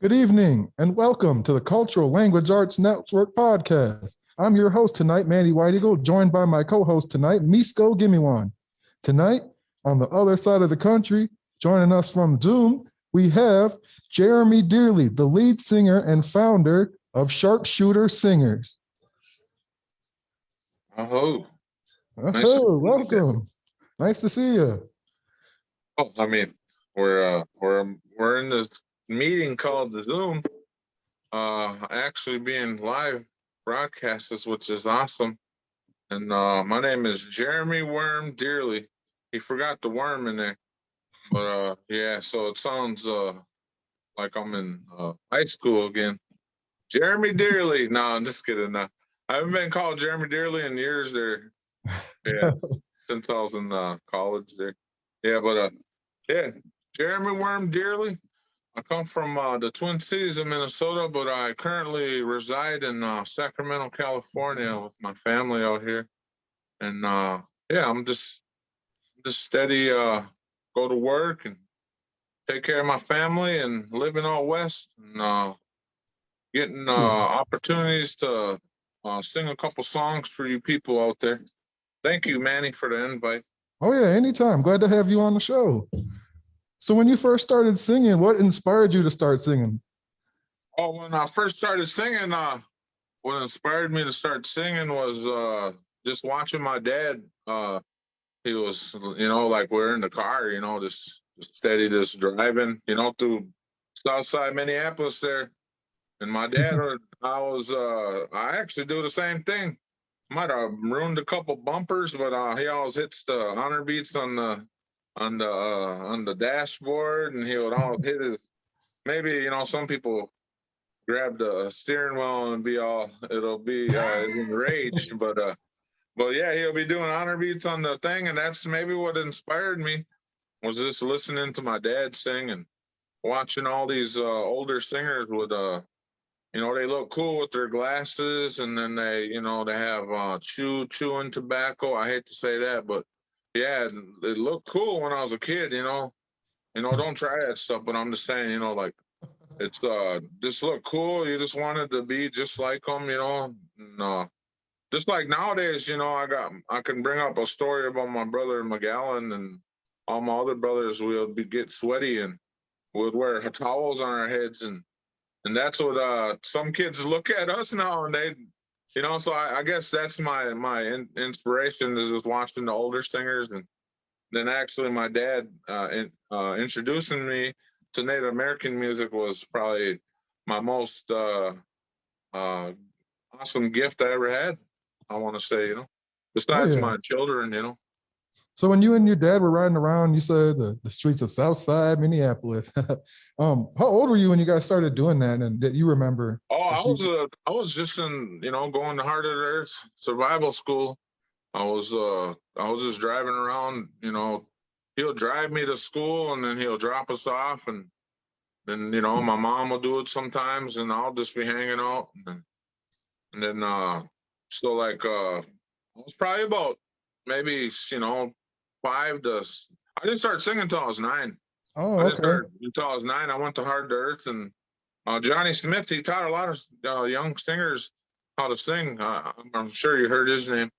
Good evening, and welcome to the Cultural Language Arts Network podcast. I'm your host tonight, Manny White Eagle, joined by my co-host tonight, Misko Gimiwan. Tonight, on the other side of the country, joining us from Zoom, we have Jeremy Dearly, the lead singer and founder of Sharpshooter Singers. Oh, nice to Oh, see you guys. welcome. Nice to see you. Oh, I mean, we're in this meeting called the Zoom, actually being live broadcasted, which is awesome. And my name is Jeremy Worm Dearly. He forgot the worm in there, but yeah. So it sounds like I'm in high school again. Jeremy Dearly. No, I'm just kidding. No, I haven't been called Jeremy Dearly in years there. Yeah, since I was in college there. Yeah, but yeah, Jeremy Worm Dearly. I come from the Twin Cities of Minnesota, but I currently reside in Sacramento, California, with my family out here. And yeah, I'm just steady. Go to work and take care of my family and living out west and getting opportunities to sing a couple songs for you people out there. Thank you, Manny, for the invite. Oh yeah, anytime. Glad to have you on the show. So when you first started singing, what inspired you to start singing? Oh, when I first started singing, what inspired me to start singing was just watching my dad. He was, like we're in the car, just steady, just driving, through Southside Minneapolis there. And my dad, I actually do the same thing. Might have ruined a couple bumpers, but he always hits the honor beats on the dashboard, and he would always hit his. Maybe some people grab the steering wheel and it'll be enraged, but yeah, he'll be doing honor beats on the thing, and that's maybe what inspired me was just listening to my dad sing and watching all these older singers with they look cool with their glasses, and then they have chewing tobacco. I hate to say that, but yeah, it looked cool when I was a kid. Don't try that stuff. But I'm just saying, like it's just look cool. You just wanted to be just like them, And, just like nowadays, I can bring up a story about my brother McGowan and all my other brothers. Get sweaty and we'd wear towels on our heads, and that's what some kids look at us now, and they, So I guess that's my inspiration is just watching the older singers, and then actually my dad introducing me to Native American music was probably my most awesome gift I ever had. I want to say, Oh besides yeah. my children, So when you and your dad were riding around, you said the streets of Southside Minneapolis. How old were you when you guys started doing that, and that you remember? Oh, I was just in, going to Heart of the Earth survival school. I was just driving around, he'll drive me to school and then he'll drop us off, and then my mom will do it sometimes, and I'll just be hanging out, and then so like I was probably about maybe 5 to. I didn't start singing until I was 9. Oh, I didn't okay. start until I was 9. I went to Hard to Earth, and Johnny Smith, he taught a lot of young singers how to sing. I'm sure you heard his name,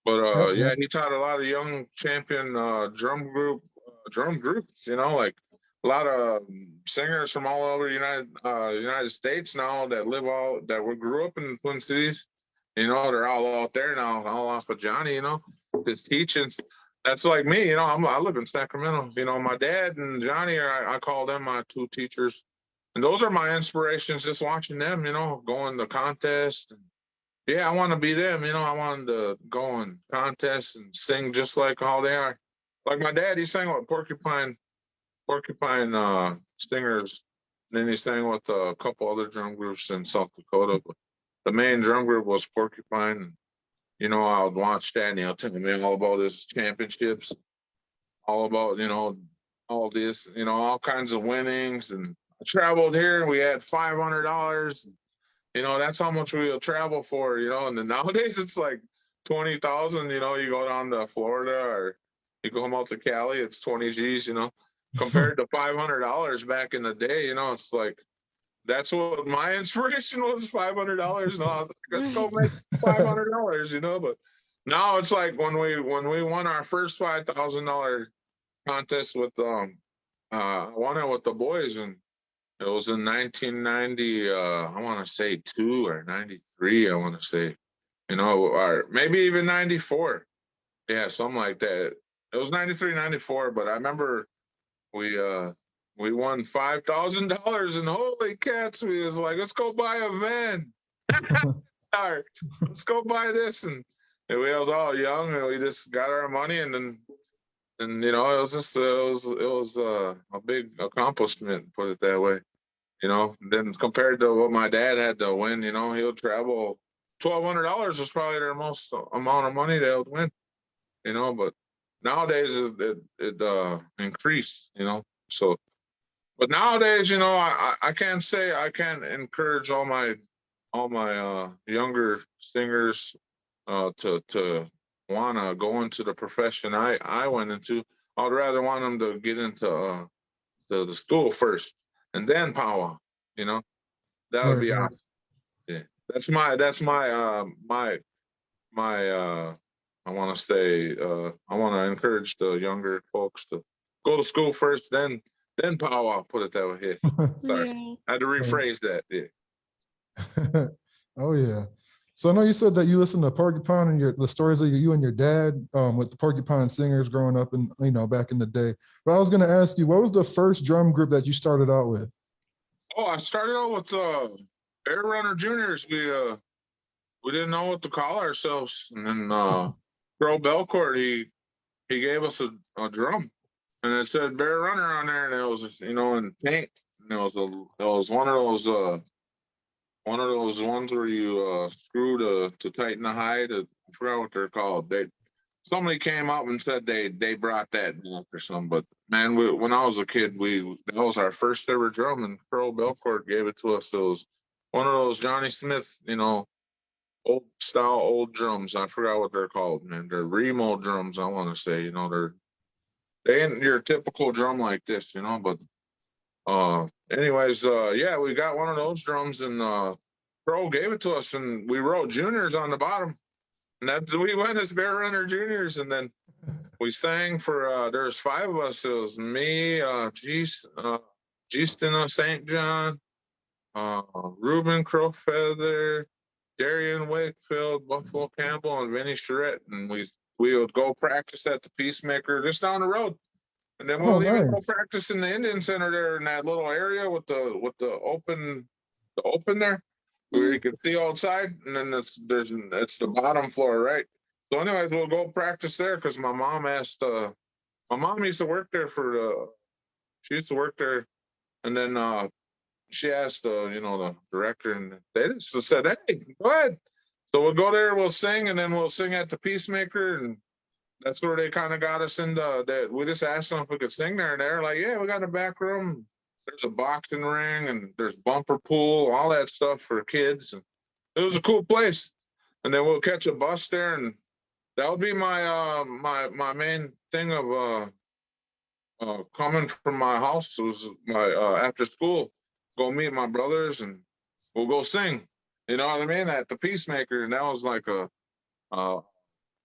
but Yep, yeah, yep. he taught a lot of young champion drum groups. Like a lot of singers from all over the United States now that grew up in the Twin Cities. They're all out there now, all off of Johnny. His teachings. That's like me. I live in Sacramento. My dad and Johnny I call them my 2 teachers. And those are my inspirations, just watching them, going to contests. And yeah, I want to be them, I wanted to go in contests and sing just like how they are. Like my dad, he sang with porcupine singers. And then he sang with a couple other drum groups in South Dakota. But the main drum group was Porcupine. And, I would watch that, and he'll tell me all about his championships, all about, all this, all kinds of winnings. And I traveled here, and we had $500. That's how much we'll travel for, and then nowadays it's like 20,000, you go down to Florida or you go home out to Cali, it's 20 G's, compared to $500 back in the day, it's like, that's what my inspiration was, $500. And I was like, let's go make $500, you know. But now it's like when we won our first $5,000 contest with I won it with the boys, and it was in 1990. I want to say 2 or 93. I want to say, you know, or maybe even 94. Yeah, something like that. It was 93, 94. But I remember we won $5,000, and holy cats, we was like, let's go buy a van. All right, let's go buy this, and we was all young, and we just got our money, and then. And you know, it was just a big accomplishment, put it that way. You know, then compared to what my dad had to win, you know, he'll travel. $1,200 was probably their most amount of money they would win. You know, but nowadays it increased. You know, so but nowadays, you know, I can't say I can't encourage all my younger singers to want to go into the profession I went into. I'd rather want them to get into to the school first and then powwow. You know, that would Right, be right. awesome. Yeah, that's my I want to say I want to encourage the younger folks to go to school first, then powwow. Put it that way. Yeah. Sorry, Yeah. I had to rephrase that. Yeah. Oh yeah. So I know you said that you listened to Porcupine and the stories of you and your dad with the Porcupine Singers growing up and back in the day. But I was going to ask you, what was the first drum group that you started out with? Oh, I started out with Air Runner Juniors. We didn't know what to call ourselves, and then Bro Belcourt he gave us a drum, and it said Bear Runner on there, and it was in paint, and it was one of those ones where you screw to tighten the hide. I forgot what they're called. Somebody came up and said they brought that back or something. But man, when I was a kid, that was our first ever drum, and Pearl Belcourt gave it to us. It was one of those Johnny Smith, old style old drums. I forgot what they're called, man. They're Remo drums, I want to say. They ain't your typical drum like this, But anyways, yeah, we got one of those drums, and Pearl gave it to us, and we wrote Juniors on the bottom. And we went as Bear Runner Juniors, and then we sang for there's 5 of us. It was me, Justina St. John, Ruben Crowfeather, Darian Wakefield, Buffalo Campbell, and Vinny Charette. And we would go practice at the Peacemaker just down the road. And then Oh, we'll even go nice. practice in the Indian Center there in that little area with the open there where you can see outside, and then it's the bottom floor, right? So anyways, we'll go practice there because my mom used to work there she used to work there, and then she asked the director, and they just said, hey, go ahead. So we'll go there, we'll sing, and then we'll sing at the Peacemaker, and that's where they kind of got us into that. We just asked them if we could sing there, and they're like, yeah, we got a back room. There's a boxing ring, and there's bumper pool, all that stuff for kids. And it was a cool place. And then we'll catch a bus there, and that would be my main thing of coming from my house. Was my after school, go meet my brothers, and we'll go sing. You know what I mean? At the Peacemaker, and that was like a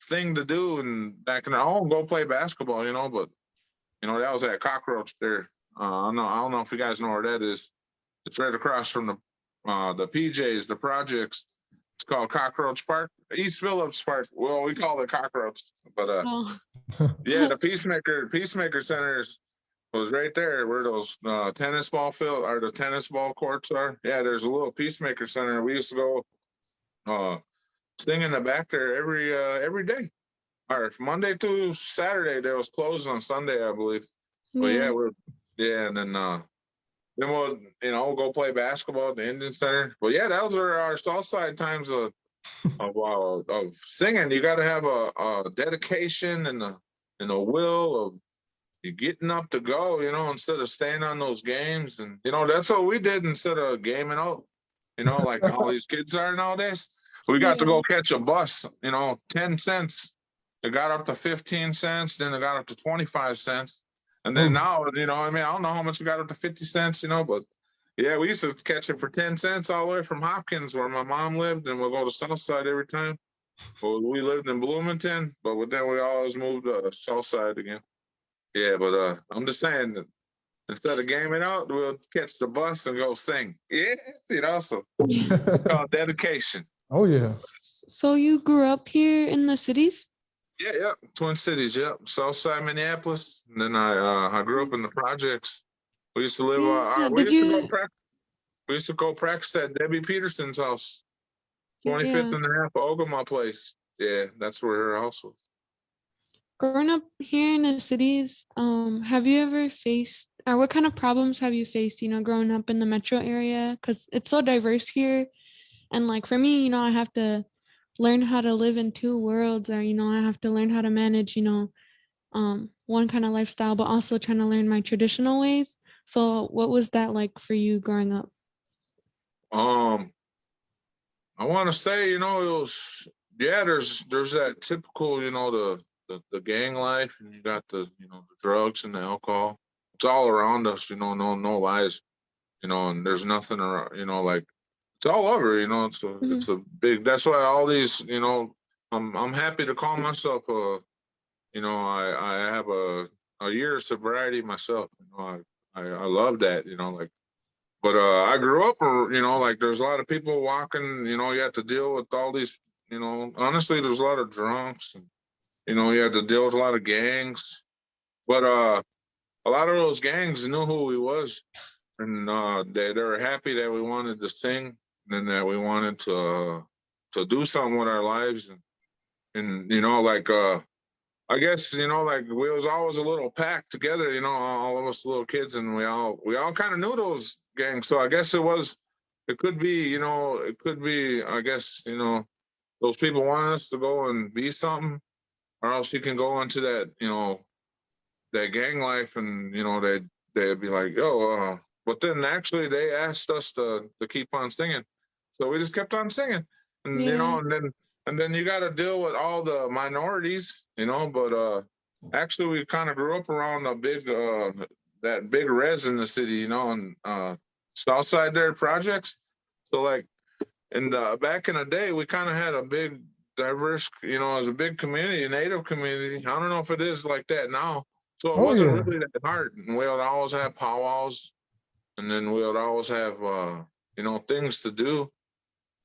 thing to do. And back in go play basketball, but that was at Cockroach there. I don't know if you guys know where that is. It's right across from the PJs, the projects. It's called Cockroach Park, East Phillips Park. Well, we call it Cockroach, but Oh. yeah, the Peacemaker Center was right there where those tennis ball field or the tennis ball courts are. Yeah, there's a little Peacemaker Center. We used to go sing in the back there every day. Or Monday through Saturday. They was closed on Sunday, I believe. But yeah, and then we'll go play basketball at the Indian Center. But yeah, those are our Southside times of singing. You got to have a dedication and a will of you getting up to go, instead of staying on those games. And that's what we did instead of gaming out, like all these kids are nowadays. We got to go catch a bus, 10 cents. It got up to 15 cents, then it got up to 25 cents. And then now, I don't know how much it got up to 50 cents, but Yeah, we used to catch it for 10 cents all the way from Hopkins, where my mom lived, and we'll go to Southside every time. Well, we lived in Bloomington, but then we always moved to Southside again. Yeah, but I'm just saying that instead of gaming out, we'll catch the bus and go sing. Yeah, so called dedication. Oh yeah. So you grew up here in the cities? Yeah, yeah. Twin Cities, yep. Southside Minneapolis. And then I grew up in the projects. We used to live Yeah. we Did used to go you? practice. We used to go practice at Debbie Peterson's house, 25th Yeah. and a half Ogama place. Yeah, that's where her house was. Growing up here in the cities, have you ever faced, or what kind of problems have you faced, growing up in the metro area? Because it's so diverse here. And like for me, I have to learn how to live in two worlds, or, I have to learn how to manage, one kind of lifestyle, but also trying to learn my traditional ways. So what was that like for you growing up? Um, I want to say, it was there's that typical, the gang life, and you got the drugs and the alcohol. It's all around us, no lies, and there's nothing around, like it's all over, Mhm. it's a big. That's why all these, I'm happy to call myself I have a year of sobriety myself. I love that, like. But I grew up, like there's a lot of people walking. You have to deal with all these. Honestly, there's a lot of drunks, and you had to deal with a lot of gangs. But a lot of those gangs knew who we was, and they were happy that we wanted to sing, and that we wanted to do something with our lives, and like I guess like we was always a little packed together, all of us little kids, and we all kind of knew those gangs. So I guess it could be, I guess those people wanted us to go and be something, or else you can go into that, that gang life, and they'd be like, yo, but then actually they asked us to keep on singing, so we just kept on singing, and Yeah. and then you got to deal with all the minorities, but actually we kind of grew up around a big that big res in the city, and south side there projects. So like back in the day, we kind of had a big diverse, as a big community, a native community. I don't know if it is like that now. So it Oh wasn't yeah. really that hard. And we would always have powwows, and then we would always have things to do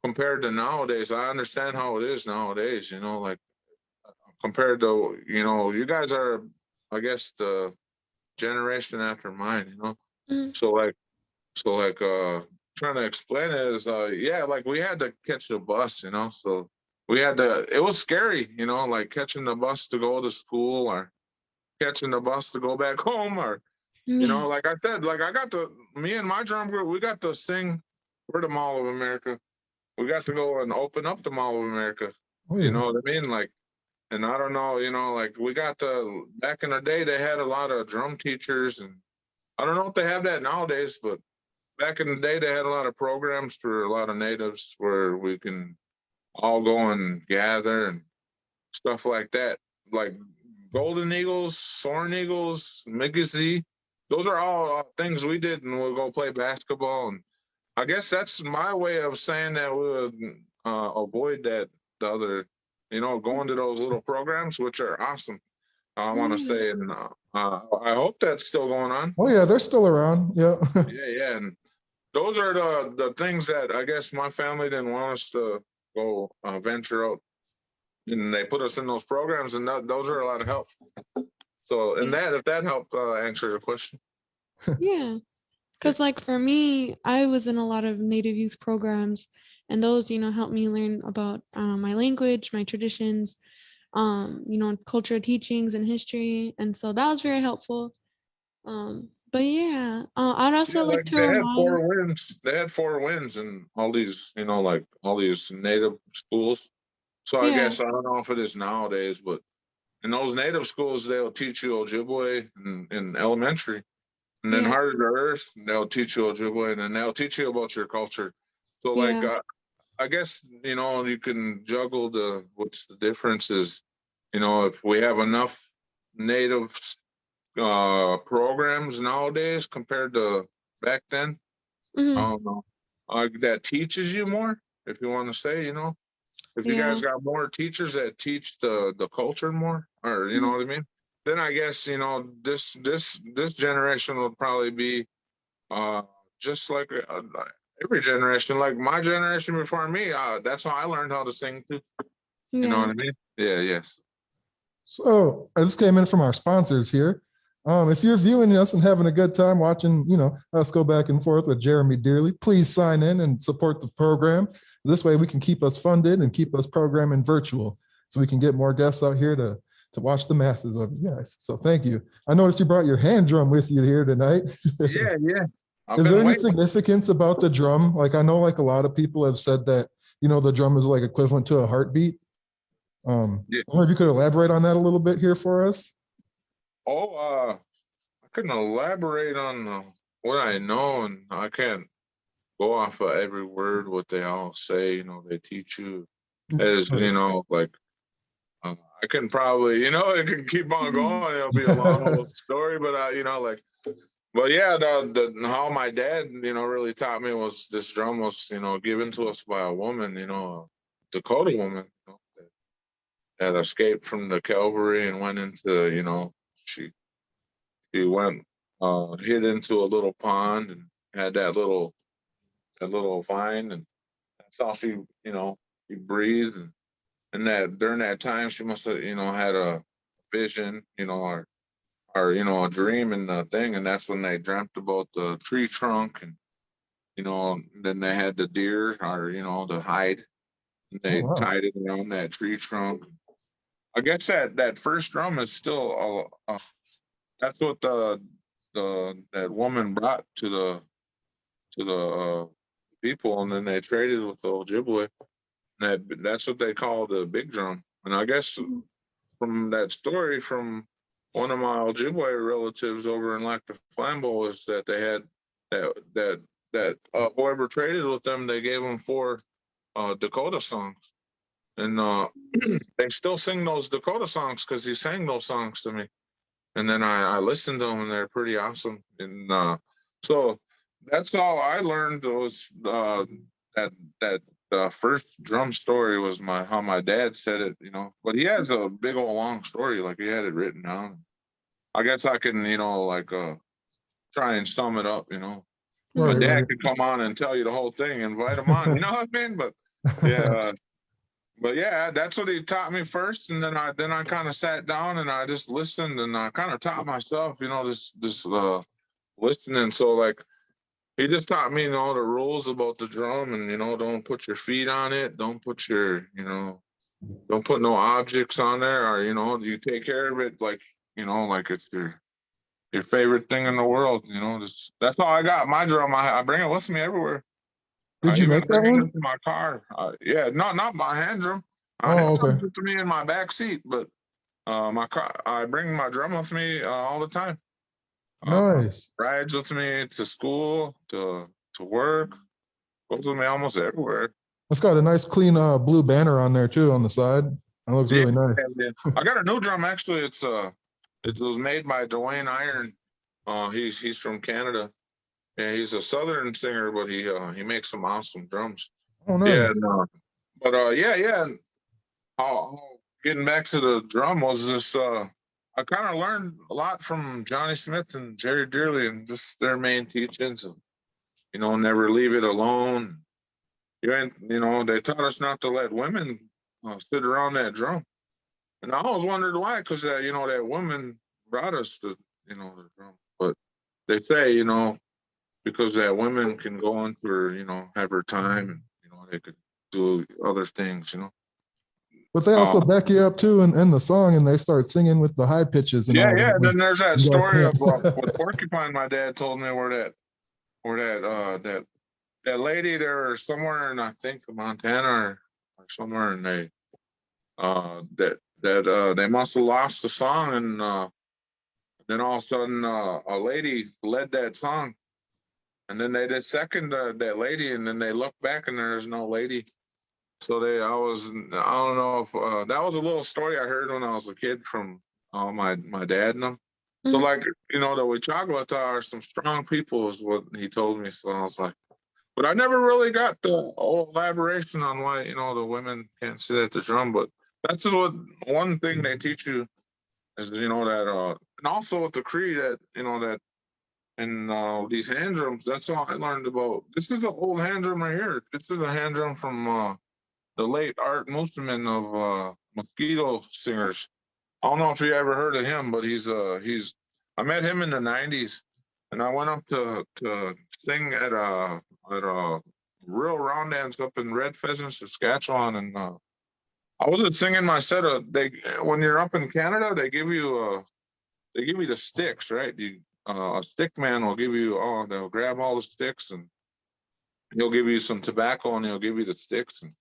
compared to nowadays. I understand how it is nowadays, like compared to, you guys are, I guess, the generation after mine, Mhm. So like trying to explain it is yeah, like we had to catch the bus, so we had to, it was scary, like catching the bus to go to school, or catching the bus to go back home, or Yeah. like I said, like me and my drum group, we got to sing for the Mall of America. We got to go and open up the Mall of America. Oh You yeah. know what I mean? Like, and I don't know, like we got the, back in the day they had a lot of drum teachers, and I don't know if they have that nowadays, but back in the day they had a lot of programs for a lot of natives where we can all go and gather and stuff like that. Like Golden Eagles, Soaring Eagles, Mickey Z. Those are all things we did, and we'll go play basketball. And I guess that's my way of saying that we would avoid that, the other, going to those little programs, which are awesome. I want to Yeah. say, and I hope that's still going on. Oh yeah, they're still around. Yeah. Yeah, yeah, and those are the things that I guess my family didn't want us to go venture out, and they put us in those programs, and those are a lot of help. So, and that, if that helped answer your question. Yeah. Yeah. Because, like, for me, I was in a lot of Native youth programs, and those, helped me learn about my language, my traditions, cultural teachings and history. And so that was very helpful. But yeah, I'd Yeah, also like like to they had remind, 4 wins. They had 4 wins in all these, like all these native schools. So I yeah, guess I don't know if it is nowadays, but in those native schools, they'll teach you Ojibwe in elementary, and then yeah, Heart of the Earth, they'll teach you Ojibwe, and then they'll teach you about your culture. So like, yeah, I guess you can juggle what's the difference is, if we have enough native programs nowadays compared to back then, Hmm. I don't know. That teaches you more, if you want to say, if you Yeah. guys got more teachers that teach the culture more, or you know Mhm. what I mean, then I guess this generation will probably be uh just like every generation, like my generation before me. That's how I learned how to sing too. You know Yeah. what I mean? Yeah. Yes. So I just came in from our sponsors here. If you're viewing us and having a good time watching, us go back and forth with Jeremy Dearly, please sign in and support the program. This way we can keep us funded and keep us programming virtual so we can get more guests out here to watch the masses of you guys. So thank you. I noticed you brought your hand drum with you here tonight. Yeah. Yeah. I've Is there been any waiting. significance about the drum? Like I know like a lot of people have said that, the drum is like equivalent to a heartbeat. Yeah. I wonder if you could elaborate on that a little bit here for us. Oh, I couldn't elaborate on what I know, and I can't go off of every word what they all say. They teach you as like I can probably it can keep on Mhm. going. It'll be a long old story, but like. But yeah, the how my dad really taught me was this drum was given to us by a woman, a Dakota woman, that escaped from the cavalry and went into she She went hid into a little pond and had that little vine, and that's how she breathed. And that during that time she must have had a vision, or a dream and the thing, and that's when they dreamt about the tree trunk, and then they had the deer, or the hide, and Oh they wow. tied it around that tree trunk. I guess that first drum is still that's what the that woman brought to the people, and then they traded with the Ojibwe. That's what they call the big drum. And I guess from that story from one of my Ojibwe relatives over in Lac du Flambeau is that they had that whoever traded with them, they gave them 4 Dakota songs, and they still sing those Dakota songs because he sang those songs to me. And then I listened to them, and they're pretty awesome. And so that's all I learned was that that first drum story was how my dad said it, But he has a big old long story, like he had it written down. I guess I can, like try and sum it up. My Right, Mhm. dad right. could come on and tell you the whole thing, invite him on. You know what I mean? But yeah, but yeah, that's what he taught me first, and then I kind of sat down and I just listened, and I kind of taught myself, this listening. So like he just taught me, the rules about the drum, and don't put your feet on it, don't put no objects on there, or you take care of it like it's your favorite thing in the world. That's how I got my drum. I bring it with me everywhere. Did I you even make that bring it one? into my car. Yeah, not my hand drum. Oh, It okay. comes with me in my back seat, but my car, I bring my drum with me all the time. Nice. Rides with me to school, to work, goes with me almost everywhere. It's got a nice clean blue banner on there too on the side. That looks Yeah, really nice. yeah. I got a new drum actually. It was made by Dwayne Iron. He's from Canada. Yeah, he's a southern singer, but he makes some awesome drums. Oh, Yeah, nice. no. But yeah. Getting back to the drum was this. I kind of learned a lot from Johnny Smith and Jerry Dearly, and just their main teachings. Of, never leave it alone. You ain't, they taught us not to let women sit around that drum. And I always wondered why, because that woman brought us the drum. But they say, because that women can go into her, have her time, and they could do other things. But they Uh, also back you up too in the song and they start singing with the high pitches and yeah, all yeah. that And when then there's that you guys story of can't. with Porcupine. My dad told me where that lady there somewhere in I think Montana or somewhere, and they must have lost the song, and then all of a sudden a lady led that song, and then they did second that lady, and then they looked back and there's no lady. So I don't know if that was a little story I heard when I was a kid from my dad and them. So Mhm. like the Wachagwata are some strong people is what he told me. So I was like, But I never really got the whole elaboration on why, you know, the women can't sit at the drum. But that's just what one thing they teach you is, you know, that, and also with the Cree that, you know, that in these hand drums, that's all I learned about. This is an old hand drum right here. This is a hand drum from the late Art Musterman of Mosquito Singers. I don't know if you ever heard of him, but he's I met him in the '90s, and I went up to sing at a real round dance up in Red Pheasant, Saskatchewan, and I wasn't singing my set of they when you're up in Canada they give you the sticks, right? A stick man will give you they'll grab all the sticks and he'll give you some tobacco and he'll give you the sticks and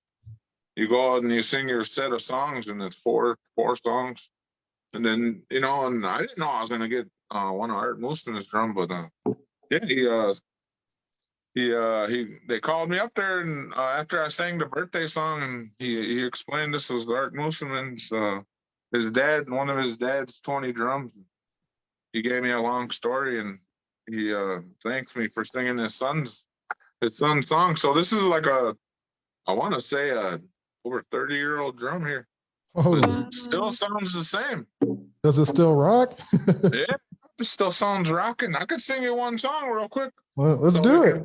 you go out and you sing your set of songs and it's four songs. And then, you know, and I didn't know I was gonna get one of Art Mooseman's drum, but yeah, they called me up there and after I sang the birthday song and he explained this was Art Mooseman's his dad, one of his dad's 20 drums. He gave me a long story and he thanked me for singing his son's song. So this is like I want to say a over 30-year-old drum here. Oh, It still sounds the same. does it still rock? Yeah, it still sounds rocking. I could sing you one song real quick. Well, let's do it.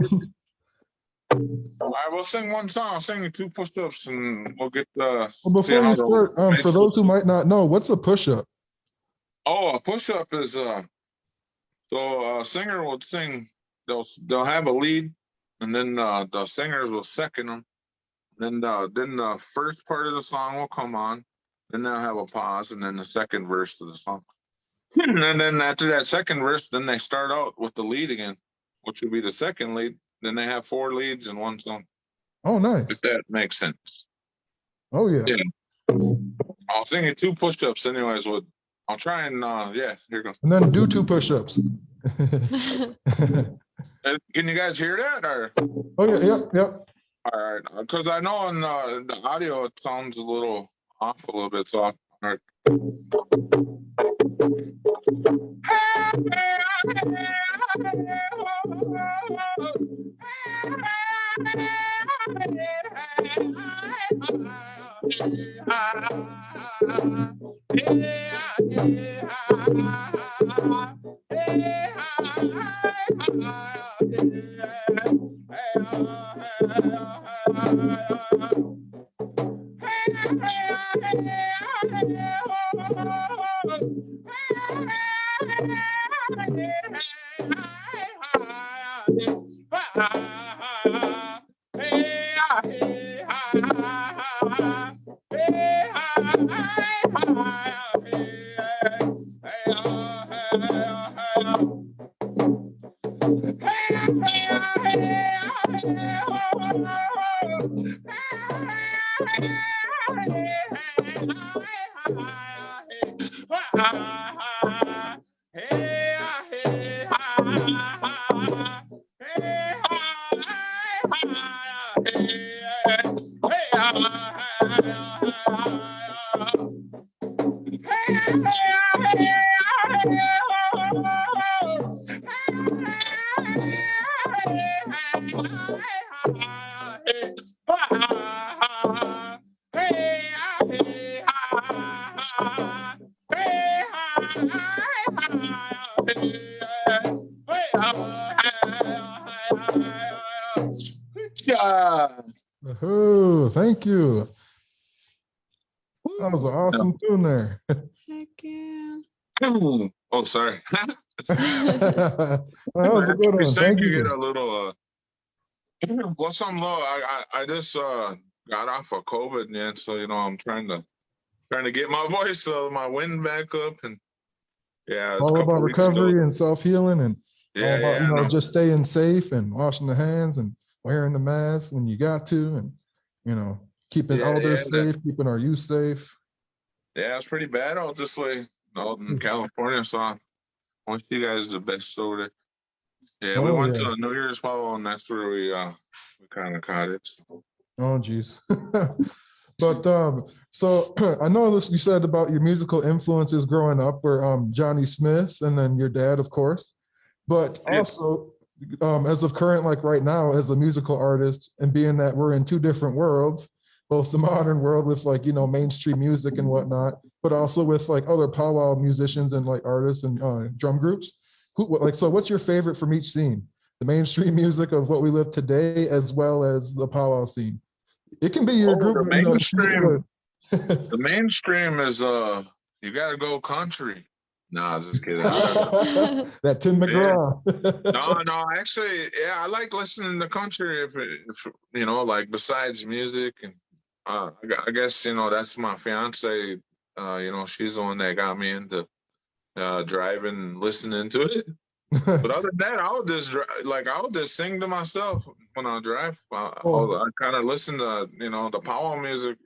All right, we'll sing one song. I'll sing you 2 push-ups and we'll get the. Well, before you start, for those who might not know, what's a push-up? Oh, a push-up is so a singer would sing. They'll have a lead, and then the singers will second them. Then the first part of the song will come on. Then they'll have a pause, and then the second verse of the song. And then after that second verse, then they start out with the lead again, which would be the second lead. Then they have 4 leads in one song. Oh, nice. If that makes sense. Oh, yeah. I'll sing you 2 push-ups anyways. I'll try and yeah, here goes. And then do 2 push-ups. Can you guys hear that? Or? Oh, yeah, yep. All right, because I know in the audio it sounds a little off a little bit. So, all right. Oh, thank you. That was an awesome tune there. Heck yeah. Oh, sorry. That was a good one. Thank You you. get a little well, some low. I just got off of COVID, yeah, so you know I'm trying to get my voice, my wind back up, and yeah, All about recovery and self-healing, and all about, you know, just staying safe and washing the hands and wearing the mask when you got to, and you know, keeping elders safe, keeping our youth safe. Yeah, it's pretty bad out this way, out in California. So I wish you guys the best over there. Yeah, we went to a New Year's ball, and that's where we kind of caught it. So. Oh, geez. But so I know this you said about your musical influences growing up were Johnny Smith and then your dad, of course. But also as of current, like right now, as a musical artist, and being that we're in two different worlds, both the modern world with like, mainstream music and whatnot, but also with like other powwow musicians and like artists and drum groups. So what's your favorite from each scene? The mainstream music of what we live today, as well as the powwow scene. It can be your Oh, group, the choose mainstream. a- The mainstream is you gotta go country. No, I was just kidding. I don't know. that Tim Yeah. McGraw. No, actually, yeah, I like listening to country if like besides music and I guess that's my fiance. She's the one that got me into driving and listening to it. But other than that, I would just sing to myself when I drive. I kind of listen to the powwow music.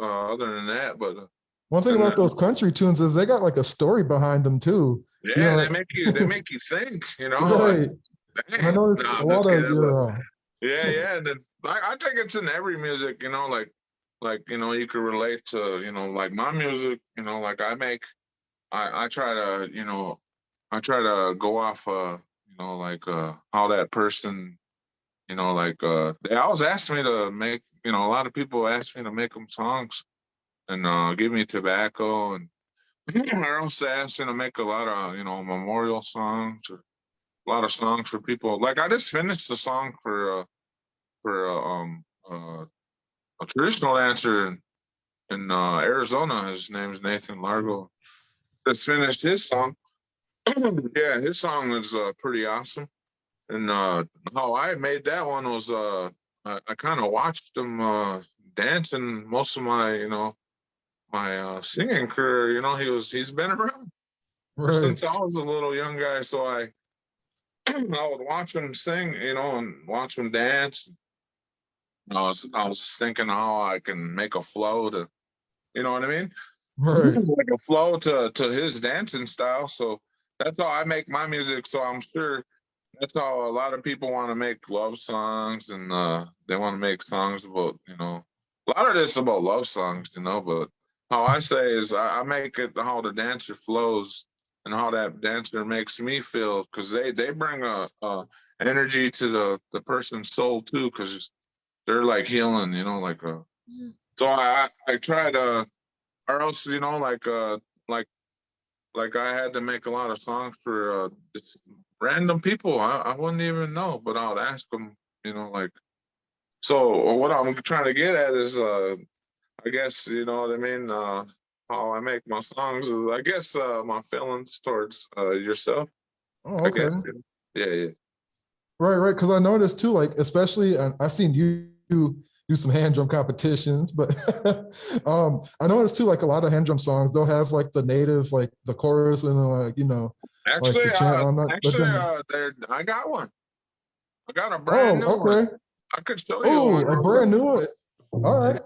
Other than that, but One thing and about those country tunes is they got like a story behind them too. yeah, they make you think. Right. Like, I noticed no, a I'm lot just of kidding. But your yeah, and then I think it's in every music. Like you could relate to like my music. Like I try to go off like how that person like they always ask me to make a lot of people ask me to make them songs and give me tobacco and I also asked to make a lot of memorial songs or a lot of songs for people. Like I just finished a song for a traditional dancer in Arizona. His name's Nathan Largo. Just finished his song. Yeah, his song is pretty awesome. And how I made that one was I kind of watched him dancing most of my my singing career. He's been around right. since I was a little young guy, so I I would watch him sing, and watch him dance. I was just thinking how I can make a flow to, you know what I mean? Right. Like a flow to his dancing style. So that's how I make my music. So I'm sure that's how a lot of people want to make love songs and they want to make songs about, a lot of this about love songs, but how I say is I make it how the dancer flows and how that dancer makes me feel because they bring a energy to the person's soul too because they're like healing, like Mhm. so I try to or else like like I had to make a lot of songs for just random people I wouldn't even know, but I would ask them, like. So what I'm trying to get at is, I guess you know what I mean. How I make my songs is, I guess, my feelings towards yourself. Oh, I okay. guess, yeah, yeah. Right. Because I noticed too, like especially I've seen you do some hand drum competitions, but I noticed too, like a lot of hand drum songs, they'll have like the native, like the chorus and like like Actually, the chant on that. I got one. I got a brand Oh, new one. okay. I could show you Oh, one a real quick. brand new one. All right.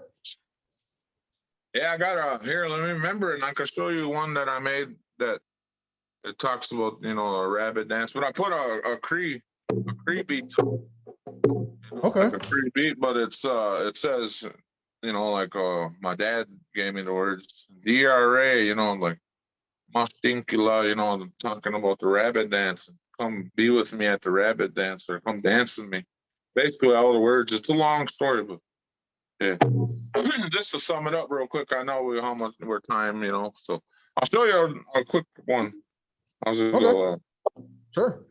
Yeah, I got a here. Let me remember it, and I could show you one that I made that it talks about a rabbit dance. But I put a Cree beat, Okay. like a Cree beat, but it says like my dad gave me the words DRA, like Mastinkila, talking about the rabbit dance. Come be with me at the rabbit dance or come dance with me. Basically all the words. It's a long story, but yeah. Just to sum it up real quick, I know how much we're time, so I'll show you a quick one. How's it Okay. go? Sure.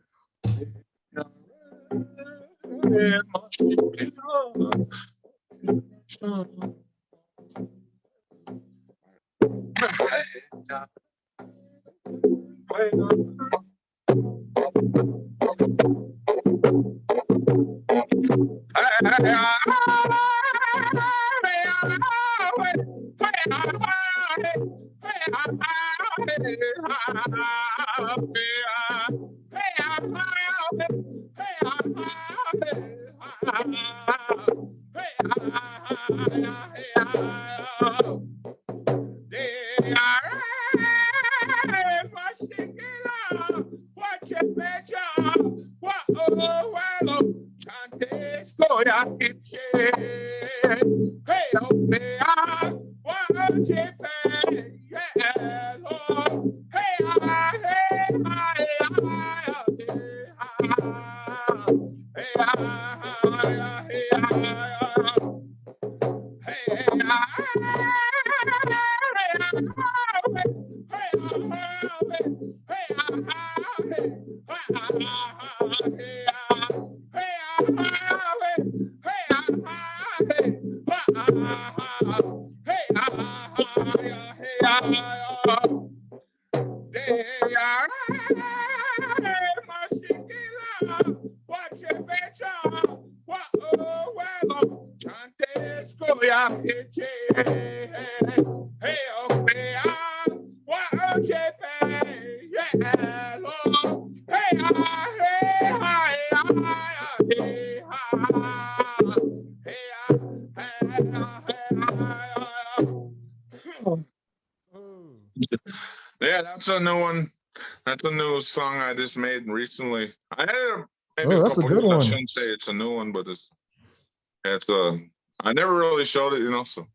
Yeah, that's a new one. That's a new song I just made recently. I had it maybe Oh, a that's a couple good years. I one. shouldn't say it's a new one, but it's I never really showed it, so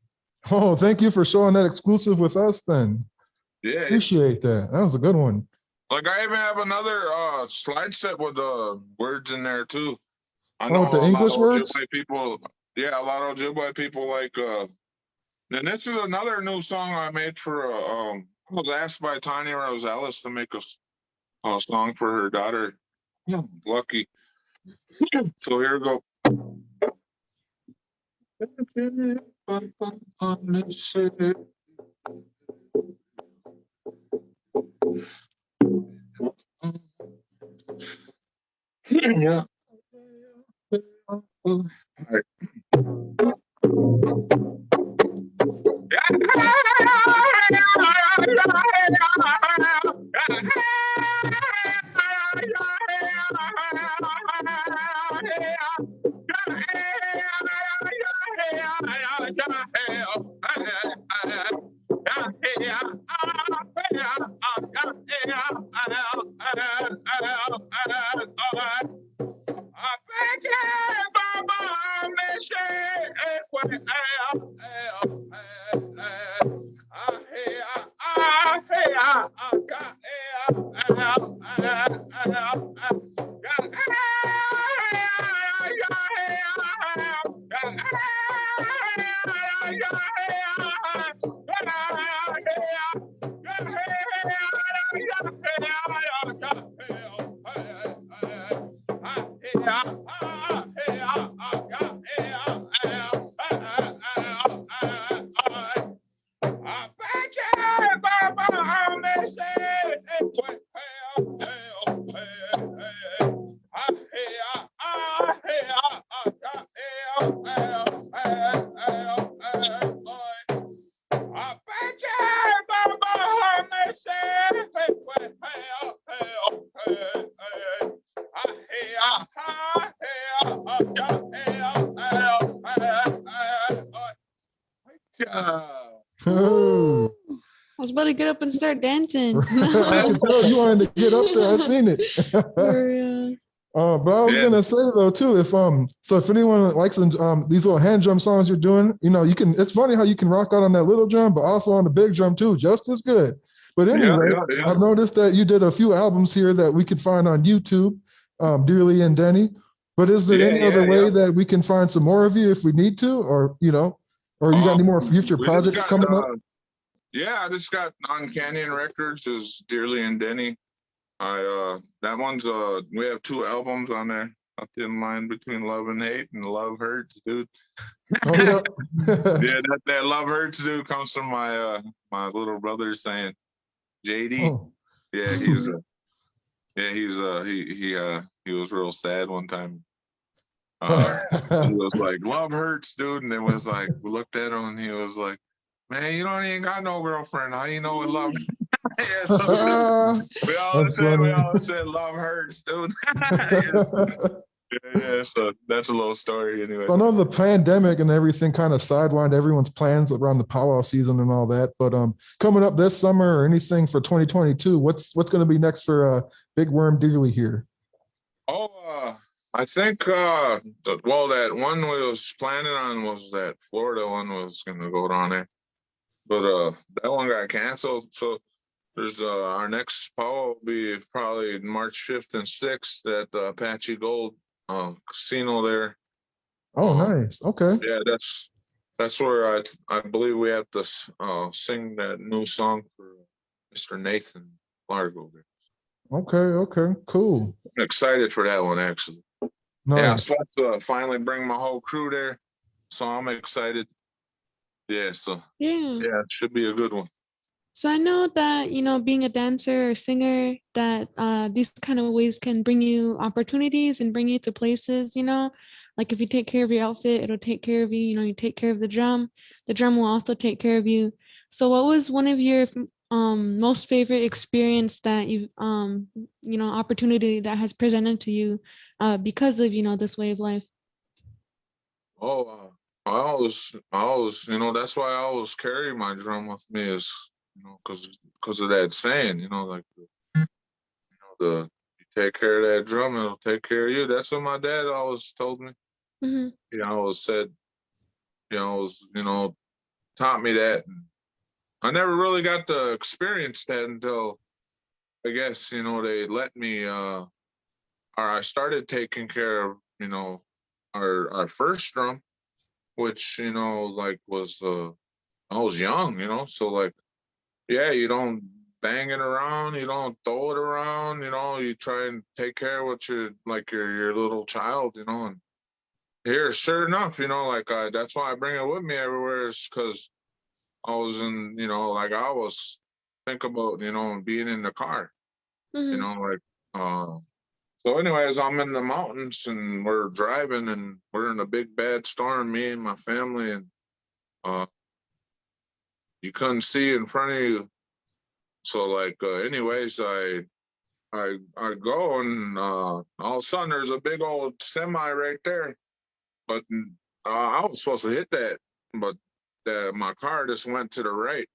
Oh, thank you for showing that exclusive with us then. yeah. Appreciate that. That was a good one. Like I even have another slide set with words in there too. I Oh, know with the a lot English of words? Ojibwe people. Yeah, a lot of Ojibwe people like. And this is another new song I made for. I was asked by Tanya Rosales to make a song for her daughter. Lucky. So here we go. Yeah. All right. Oh. I was about to get up and start dancing. I could tell you wanted to get up there. I seen it. But I was gonna say though too, if so if anyone likes these little hand drum songs you're doing, you can. It's funny how you can rock out on that little drum, but also on the big drum too, just as good. But anyway, yeah. I've noticed that you did a few albums here that we could find on YouTube, Dearly and Denny. But is there any other way that we can find some more of you if we need to, or or you got any more future We just projects got, coming up? Yeah, I just got on Canyon Records is Dearly and Denny. That one's we have 2 albums on there. A thin line between love and hate, and love hurts, dude. Oh yeah. Yeah, that love hurts, dude, comes from my my little brother saying, JD. Oh. Yeah, he was real sad one time. He was like, love hurts, dude, and it was like we looked at him and he was like, man, you don't even got no girlfriend. How you know what love? Yeah, so we always said love hurts, dude. Yeah, so that's a little story anyway. I know the pandemic and everything kind of sidelined everyone's plans around the powwow season and all that. But coming up this summer or anything for 2022, what's going to be next for Big Worm Dearly here? Oh, I think that one we was planning on was that Florida one was going to go down there, but that one got canceled. So there's our next powwow will be probably March 5th and 6th at Apache Gold casino there. Oh, nice. Okay. Yeah, that's where I believe we have to sing that new song for Mr. Nathan Largo there. Okay. Okay. Cool. I'm excited for that one actually. Yeah, I'm Nice. supposed to finally bring my whole crew there, so I'm excited. Yeah, so Yeah. yeah, it should be a good one. So I know that, being a dancer or singer, that these kind of ways can bring you opportunities and bring you to places, like if you take care of your outfit, it'll take care of you, you take care of the drum will also take care of you. So what was one of your most favorite experience that you opportunity that has presented to you because of, this way of life? Oh, I always, that's why I always carry my drum with me is, because of that saying, like the you take care of that drum, it'll take care of you. That's what my dad always told me. Mm-hmm. He always said, always, taught me that. And I never really got to experience that until I guess, they let me or I started taking care of, our first drum, which, like was I was young, so like yeah, you don't bang it around, you don't throw it around, you try and take care of what your little child, and here, sure enough, like that's why I bring it with me everywhere is because I was in, like I was think about, being in the car, Mm-hmm. like so anyways, I'm in the mountains and we're driving and we're in a big bad storm, me and my family, and uh you couldn't see in front of you. So like anyways, I go and all of a sudden there's a big old semi right there, but I was supposed to hit that, but my car just went to the right,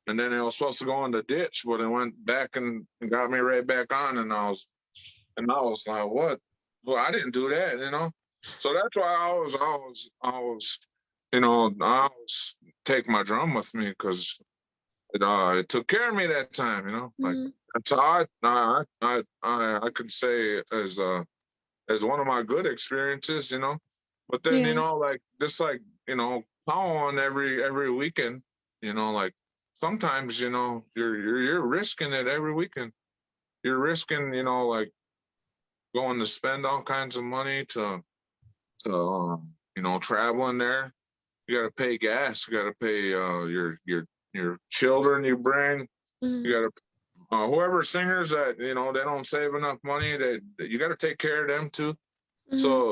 and then it was supposed to go in the ditch, but it went back and got me right back on, and I was like, what? Well, I didn't do that, So that's why I always, I always take my drum with me because it took care of me that time, like. Mm-hmm. That's how I could say as one of my good experiences, But then Yeah. like just like plowing every weekend, like sometimes you're risking it every weekend. You're risking like going to spend all kinds of money to traveling there. You got to pay gas. You got to pay your children you bring. Mm-hmm. You got to whoever singers that they don't save enough money that you got to take care of them too. Mm-hmm.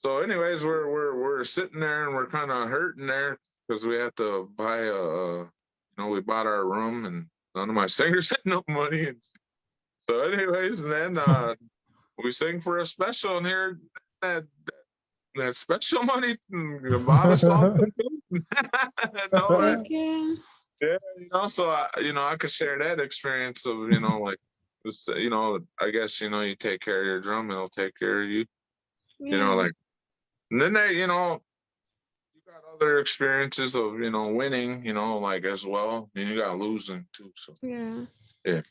So anyways, we're sitting there and we're kind of hurting there because we had to buy we bought our room and none of my singers had no money. And so anyways, and then we sing for a special and here that that special money bought us all some food. No, Heck yeah. yeah, so I could share that experience of, like this, I guess, you take care of your drum, it'll take care of you, Yeah. like, and then you got other experiences of, winning, like as well, and you got losing too. So Yeah. yeah.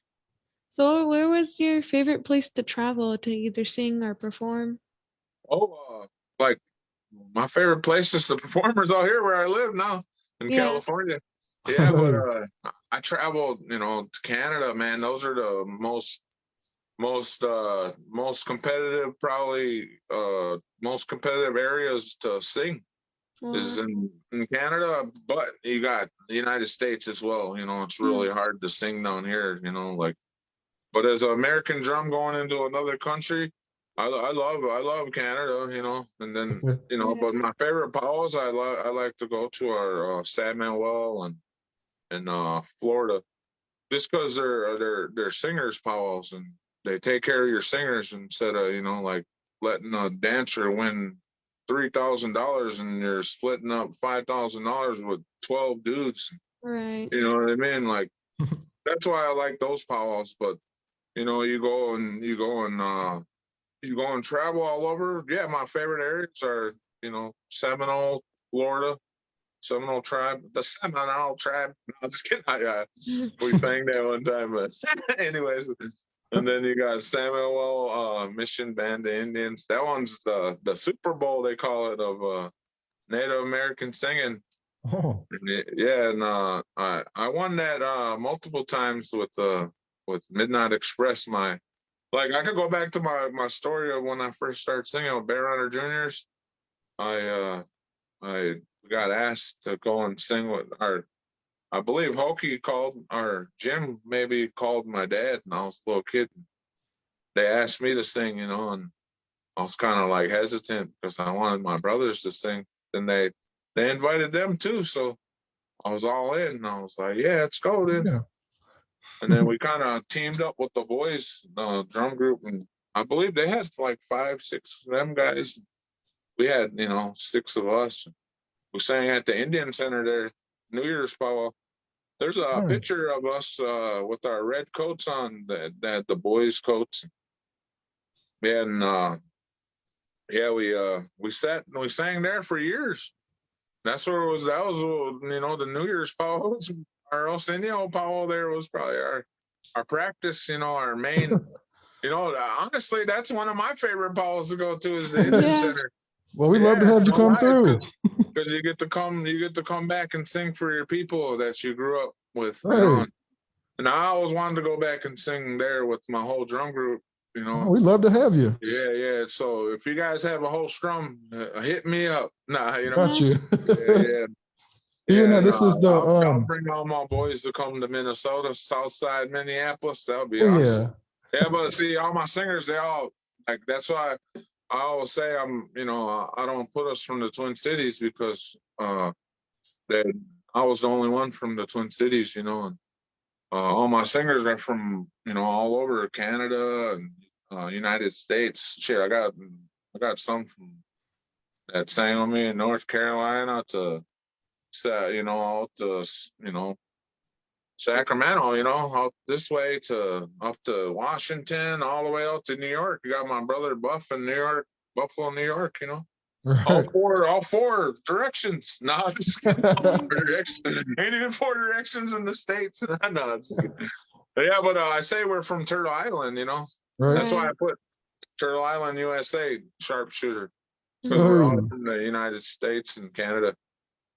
So where was your favorite place to travel to either sing or perform? Like my favorite place is the performers out here where I live now in Yeah. California. Yeah, but I traveled, to Canada, man. Those are the most competitive, probably most competitive areas to sing is Well, in Canada, but you got the United States as well. It's yeah. really hard to sing down here, like, but as an American drum going into another country, I love Canada, and then Yeah. but my favorite powwows I like to go to are San Manuel and Florida, just because they're singers powwows and they take care of your singers instead of like letting a dancer win $3,000 and you're splitting up $5,000 with 12 dudes. Right. You know what I mean? Like that's why I like those powwows. But you go and travel all over. Yeah, my favorite areas are Seminole, Florida, Seminole tribe, the Seminole tribe. No, I'm just kidding. We sang that one time, but anyways. And then you got Samuel, Mission Band of Indians. That one's the Super Bowl, they call it, of Native American singing. Oh, Yeah, and I won that multiple times with Midnight Express. I could go back to my story of when I first started singing with Bear Runner Juniors. I got asked to go and sing with I believe Hokey called, or Jim maybe called my dad, and I was a little kid. They asked me to sing, and I was kind of like hesitant because I wanted my brothers to sing. Then they invited them too, so I was all in. And I was like, yeah, let's go then. yeah. And then we kind of teamed up with the boys drum group, and I believe they had like 5, 6 of them guys. We had 6 of us. We sang at the Indian Center there, New Year's powwow. There's a Nice. picture of us with our red coats on, that the boys' coats. Yeah, and we sat and we sang there for years. That's where it was. That was the New Year's powwow. Our Osenio powwow there was probably our practice. Our main. Honestly, that's one of my favorite powwows to go to is the Indian Yeah. Center. Well, we'd love to have you come through. Because you get to come back and sing for your people that you grew up with. Right. And I always wanted to go back and sing there with my whole drum group. Oh, we'd love to have you. Yeah. So if you guys have a whole strum, hit me up. Got you. Yeah. This is the I'll bring all my boys to come to Minnesota, Southside Minneapolis. That would be awesome. Yeah, but see, all my singers, they all like. That's why I always say I don't put us from the Twin Cities because that I was the only one from the Twin Cities, and all my singers are from all over Canada and United States. Shit, I got some from that sang with me in North Carolina to out to Sacramento, out this way to up to Washington, all the way out to New York. You got my brother Buff in New York, Buffalo, New York, Right. all four directions. No, just kidding. All 4 directions. Ain't even 4 directions in the States. No, it's yeah, but I say we're from Turtle Island, Right. That's why I put Turtle Island, USA, sharpshooter. Because we're all from the United States and Canada.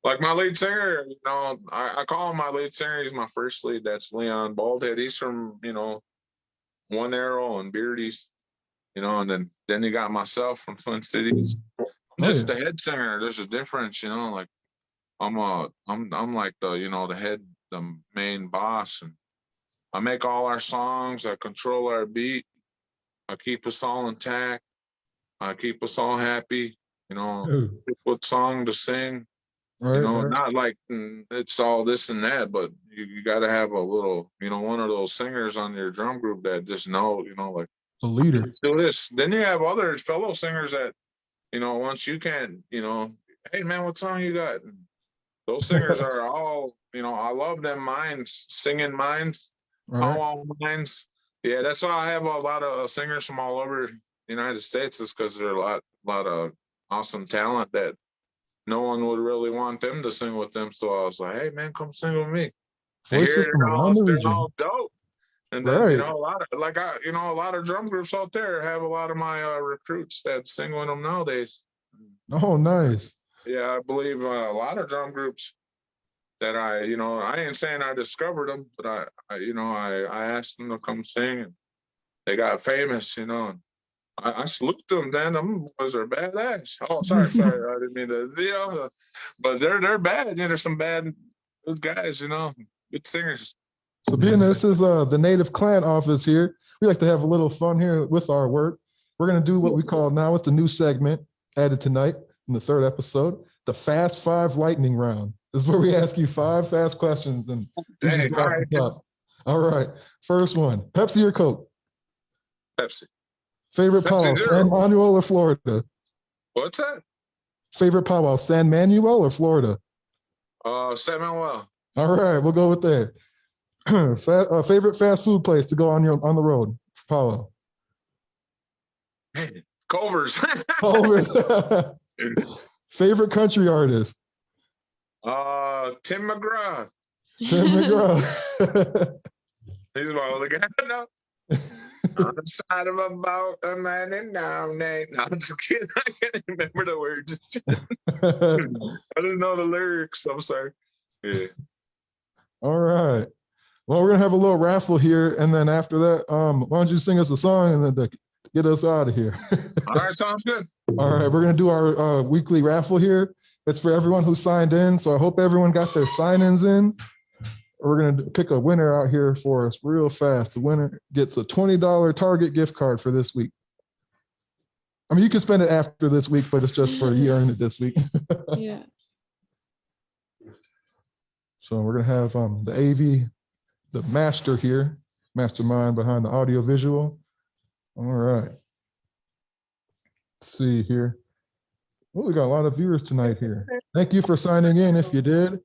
Like my lead singer, I call him my lead singer. He's my first lead. That's Leon Baldhead. He's from, One Arrow and Beardy's, and then you got myself from Twin Cities. I'm just the head singer. There's a difference, like I'm like the, the head, the main boss, and I make all our songs. I control our beat. I keep us all intact. I keep us all happy, pick what song to sing. Right, not like it's all this and that, but you got to have a little, one of those singers on your drum group that just know, like the leader. Let's do this. Then you have other fellow singers that, once you can't, hey man, what song you got? And those singers are all, I love them minds, singing minds, powwow minds. Yeah, that's why I have a lot of singers from all over the United States, is because there are a lot of awesome talent that no one would really want them to sing with them. So I was like, hey man, come sing with me. Voices from around the region. They're all dope. And then a lot of drum groups out there have a lot of my recruits that sing with them nowadays. Oh, nice. Yeah, I believe a lot of drum groups that I ain't saying I discovered them, but I asked them to come sing, and they got famous, and I salute them, man. Them boys are badass. Oh, sorry, I didn't mean to. But they're bad. There's some bad good guys, good singers. So being this is the Native Clan office here, we like to have a little fun here with our work. We're going to do what we call now, it's a new segment added tonight in the 3rd episode, the Fast 5 Lightning Round. This is where we ask you 5 fast questions. And all right. First one, Pepsi or Coke? Pepsi. Favorite powwow, San Manuel or Florida? What's that? Favorite powwow, San Manuel or Florida? San Manuel. All right, we'll go with that. Favorite fast food place to go on the road for powwow? Culver's. Culver's. Favorite country artist? Tim McGraw. Tim McGraw. He's my other guy. No. On the side of a boat, a man in down name. No, I'm just kidding. I can't remember the words. I didn't know the lyrics. I'm sorry. Yeah. All right. Well, we're gonna have a little raffle here, and then after that, why don't you sing us a song and then to get us out of here? All right, sounds good. All right, we're gonna do our weekly raffle here. It's for everyone who signed in, so I hope everyone got their sign-ins in. We're gonna pick a winner out here for us real fast. The winner gets a $20 Target gift card for this week. I mean, you can spend it after this week, but it's just for you earned it this week. Yeah. So we're gonna have the AV, the master here, mastermind behind the audio visual. All right. Let's see here. Oh, we got a lot of viewers tonight here. Thank you for signing in if you did.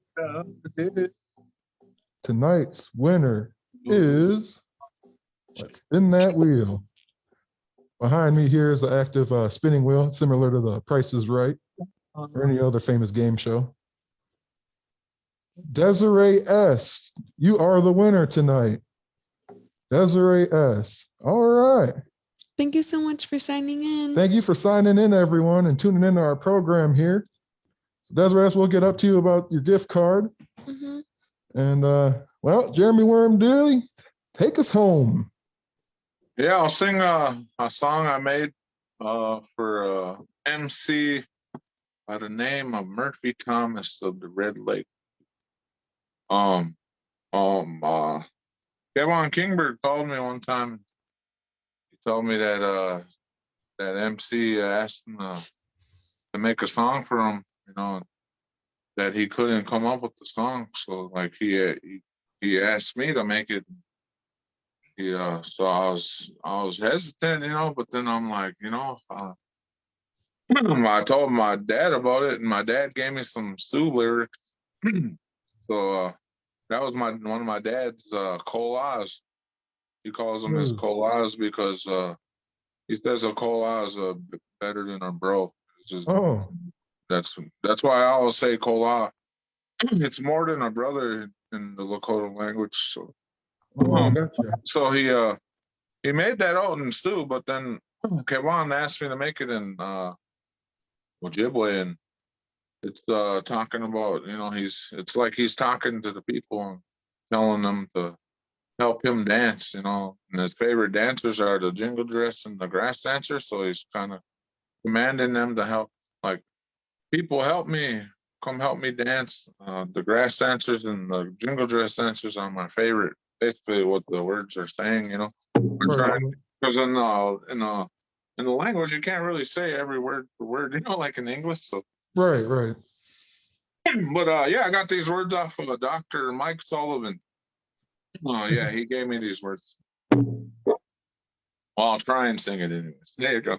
Tonight's winner is, let's spin that wheel. Behind me here is an active spinning wheel, similar to the Price is Right or any other famous game show. Desiree S., you are the winner tonight. Desiree S. All right. Thank you so much for signing in. Thank you for signing in, everyone, and tuning into our program here. So Desiree S., we'll get up to you about your gift card. Mhm. And, well, JeremyDearly, take us home. Yeah, I'll sing a song I made for MC by the name of Murphy Thomas of the Red Lake. Kevin Kingbird called me one time. He told me that that MC asked him to make a song for him, you know, that he couldn't come up with the song. So like he asked me to make it. So I was hesitant, you know, but then I'm like, you know, I told my dad about it, and my dad gave me some Sioux lyrics. So that was one of my dad's collage. He calls them his collage because he says a collage better than a bro. It's just, that's why I always say collage. It's more than a brother in the Lakota language. So, Gotcha. so he made that out in Sioux, but then Kevin asked me to make it in Ojibwe, and it's talking about, you know, it's like he's talking to the people and telling them to help him dance, you know, and his favorite dancers are the jingle dress and the grass dancers, so he's kind of commanding them to help, like, people come help me dance. The grass dancers and the jingle dress dancers are my favorite, basically what the words are saying, you know. We're trying, because in the language you can't really say every word for word, you know, like in English. So Right. But yeah, I got these words off of Dr. Mike Sullivan. Yeah, he gave me these words. Well, I'll try and sing it anyways. There you go.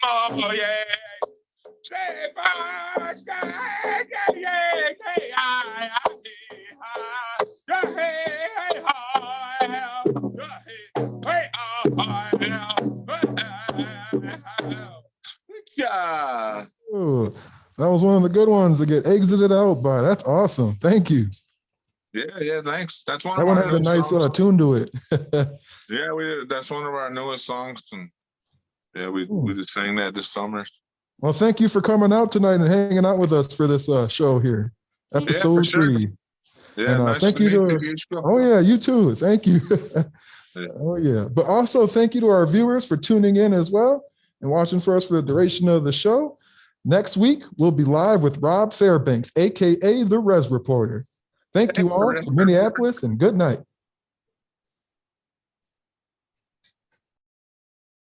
Oh, yeah. Say bye, yeah. Ooh, that was one of the good ones to get exited out by. That's awesome. Thank you. Yeah, thanks. That's one That of one our has a newest nice songs. tune to it. Yeah, that's one of our newest songs, and yeah, we just sang that this summer. Well, thank you for coming out tonight and hanging out with us for this show here, Thank Yeah, for episode sure. 3. Yeah, And nice thank to you meet to. you, Yushka. Oh yeah, you too. Thank you. Yeah. Oh yeah, but also thank you to our viewers for tuning in as well and watching for us for the duration of the show. Next week we'll be live with Rob Fairbanks, aka the Res Reporter. Thank you all from Minneapolis, and good night.